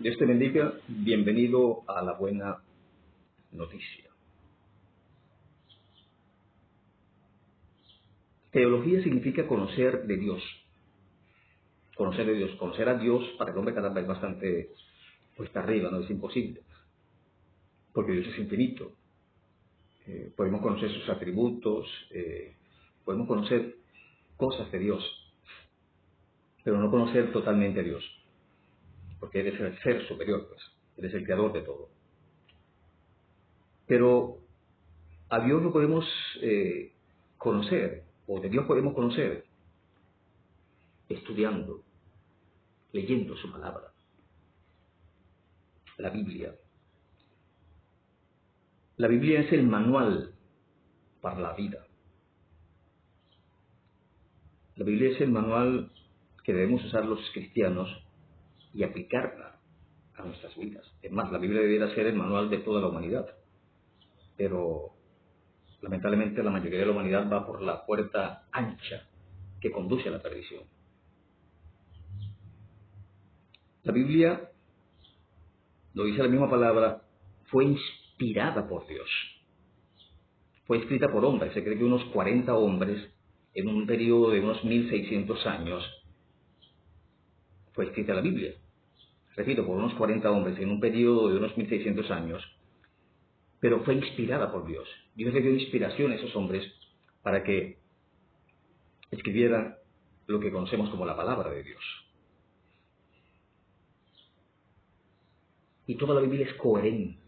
Dios te bendiga, bienvenido a la buena noticia. Teología significa conocer de Dios. Conocer de Dios, conocer a Dios para el hombre cada vez bastante cuesta arriba, no es imposible, porque Dios es infinito. Podemos conocer sus atributos, podemos conocer cosas de Dios, pero no conocer totalmente a Dios, porque Él es el ser superior, pues, Él es el creador de todo. Pero a Dios lo podemos conocer, o de Dios podemos conocer, estudiando, leyendo su palabra, la Biblia. La Biblia es el manual para la vida. La Biblia es el manual que debemos usar los cristianos y aplicarla a nuestras vidas. Es más, la Biblia debiera ser el manual de toda la humanidad. Pero lamentablemente la mayoría de la humanidad va por la puerta ancha que conduce a la perdición. La Biblia, lo dice la misma palabra, fue inspirada por Dios. Fue escrita por hombres. Se cree que unos 40 hombres, en un periodo de unos 1600 años, fue escrita la Biblia. Repito, por unos 40 hombres, en un periodo de unos 1600 años, pero fue inspirada por Dios. Dios le dio inspiración a esos hombres para que escribieran lo que conocemos como la palabra de Dios. Y toda la Biblia es coherente.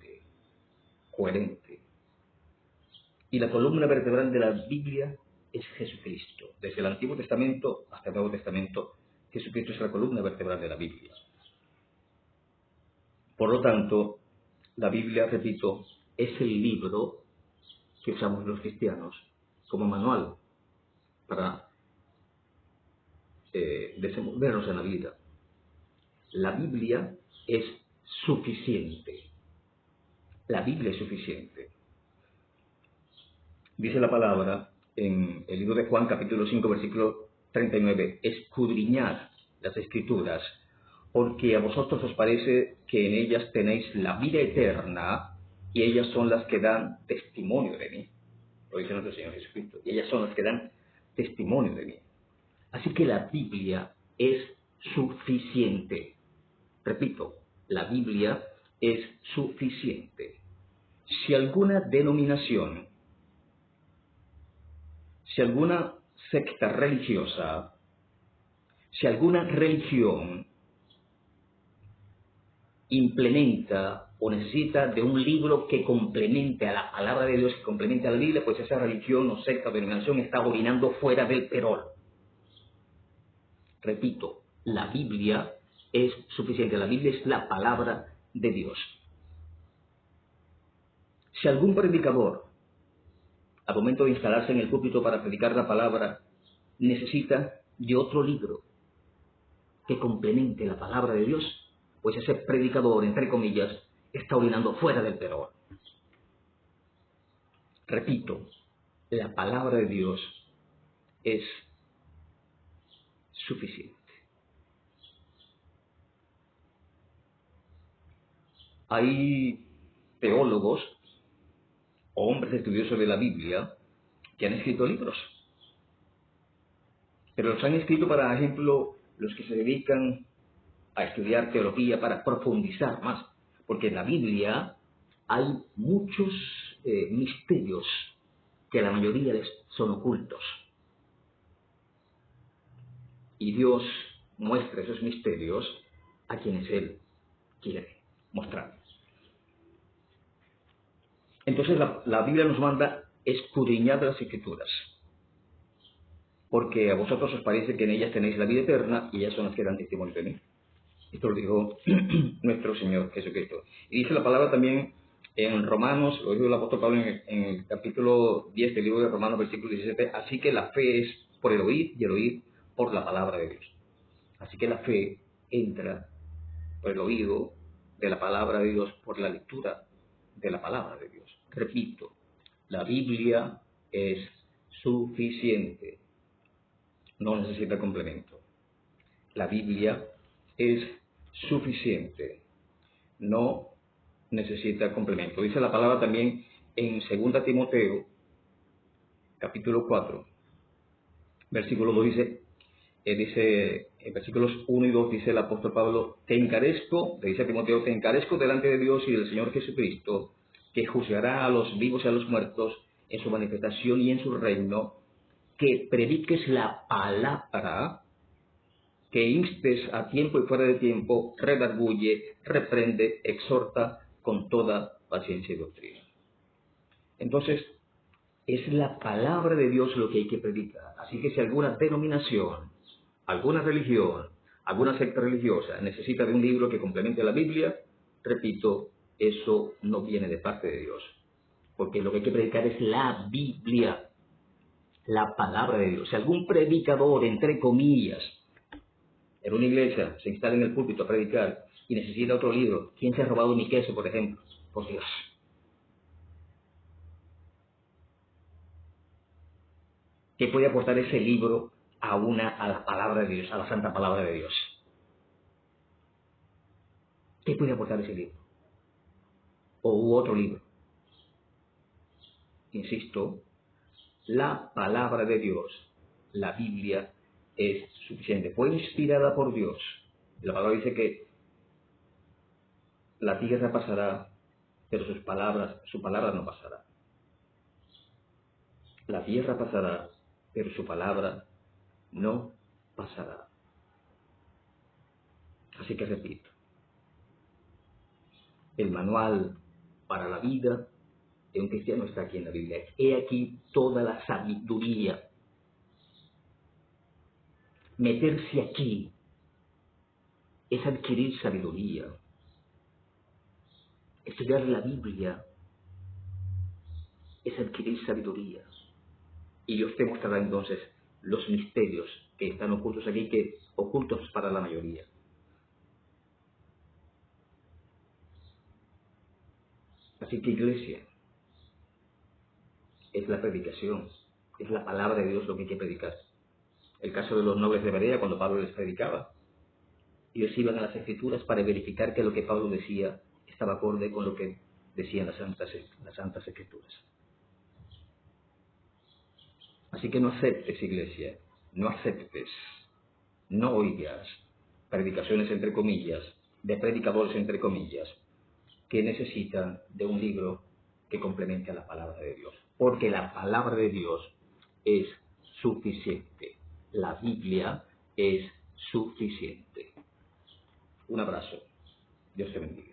Y la columna vertebral de la Biblia es Jesucristo. Desde el Antiguo Testamento hasta el Nuevo Testamento, Jesucristo es la columna vertebral de la Biblia. Por lo tanto, la Biblia, repito, es el libro que usamos los cristianos como manual para desenvolvernos en la vida. La Biblia es suficiente. La Biblia es suficiente. Dice la palabra en el libro de Juan, capítulo 5, versículo 39, escudriñad las Escrituras, porque a vosotros os parece que en ellas tenéis la vida eterna, y ellas son las que dan testimonio de mí. Lo dice nuestro Señor Jesucristo. Y ellas son las que dan testimonio de mí. Así que la Biblia es suficiente. Repito, la Biblia es suficiente. Si alguna denominación, si alguna secta religiosa, si alguna religión implementa o necesita de un libro que complemente a la palabra de Dios, que complemente a la Biblia, pues esa religión o secta o denominación está orinando fuera del perol. Repito, la Biblia es suficiente. La Biblia es la palabra de Dios. Si algún predicador, al momento de instalarse en el púlpito para predicar la palabra, necesita de otro libro que complemente la palabra de Dios, pues ese predicador, entre comillas, está orinando fuera del perol. Repito, la palabra de Dios es suficiente. Hay teólogos o hombres estudiosos de la Biblia que han escrito libros, pero los han escrito, por ejemplo, los que se dedican a estudiar teología para profundizar más, porque en la Biblia hay muchos misterios que a la mayoría les son ocultos. Y Dios muestra esos misterios a quienes Él quiere mostrarlos. Entonces la Biblia nos manda escudriñar las Escrituras, porque a vosotros os parece que en ellas tenéis la vida eterna y ellas son las que dan testimonio de mí. Esto lo dijo nuestro Señor Jesucristo. Y dice la palabra también en Romanos, lo dijo el apóstol Pablo en el capítulo 10 del libro de Romanos, versículo 17, así que la fe es por el oír y el oír por la palabra de Dios. Así que la fe entra por el oído de la palabra de Dios, por la lectura de la palabra de Dios. Repito, la Biblia es suficiente, no necesita complemento. La Biblia es suficiente. no necesita complemento. Dice la palabra también en 2 Timoteo, capítulo 4, versículo 2, dice, en versículos 1 y 2 dice el apóstol Pablo: te encarezco, le dice a Timoteo, te encarezco delante de Dios y del Señor Jesucristo, que juzgará a los vivos y a los muertos en su manifestación y en su reino, que prediques la palabra, que instes a tiempo y fuera de tiempo, redarguye, reprende, exhorta con toda paciencia y doctrina. Entonces, es la palabra de Dios lo que hay que predicar. Así que si alguna denominación, alguna religión, alguna secta religiosa necesita de un libro que complemente la Biblia, repito, eso no viene de parte de Dios. Porque lo que hay que predicar es la Biblia, la palabra de Dios. Si algún predicador, entre comillas, en una iglesia se instala en el púlpito a predicar y necesita otro libro, ¿quién se ha robado mi queso, por ejemplo? Por Dios. ¿Qué puede aportar ese libro a la palabra de Dios, a la santa palabra de Dios? ¿Qué puede aportar ese libro? O otro libro. Insisto, la palabra de Dios, la Biblia, es suficiente. Fue inspirada por Dios. La palabra dice que la tierra pasará, pero su palabra no pasará. La tierra pasará, pero su palabra no pasará. Así que repito, el manual para la vida de un cristiano está aquí en la Biblia. He aquí toda la sabiduría. Meterse aquí es adquirir sabiduría. Estudiar la Biblia es adquirir sabiduría. Y Dios te mostrará entonces los misterios que están ocultos aquí, que ocultos para la mayoría. Así que, iglesia, es la predicación, es la palabra de Dios lo que hay que predicar. El caso de los nobles de Berea, cuando Pablo les predicaba, ellos iban a las Escrituras para verificar que lo que Pablo decía estaba acorde con lo que decían las Santas Escrituras. Así que no aceptes, iglesia, no aceptes, no oigas predicaciones entre comillas, de predicadores entre comillas, que necesitan de un libro que complemente a la palabra de Dios. Porque la palabra de Dios es suficiente. La Biblia es suficiente. Un abrazo. Dios te bendiga.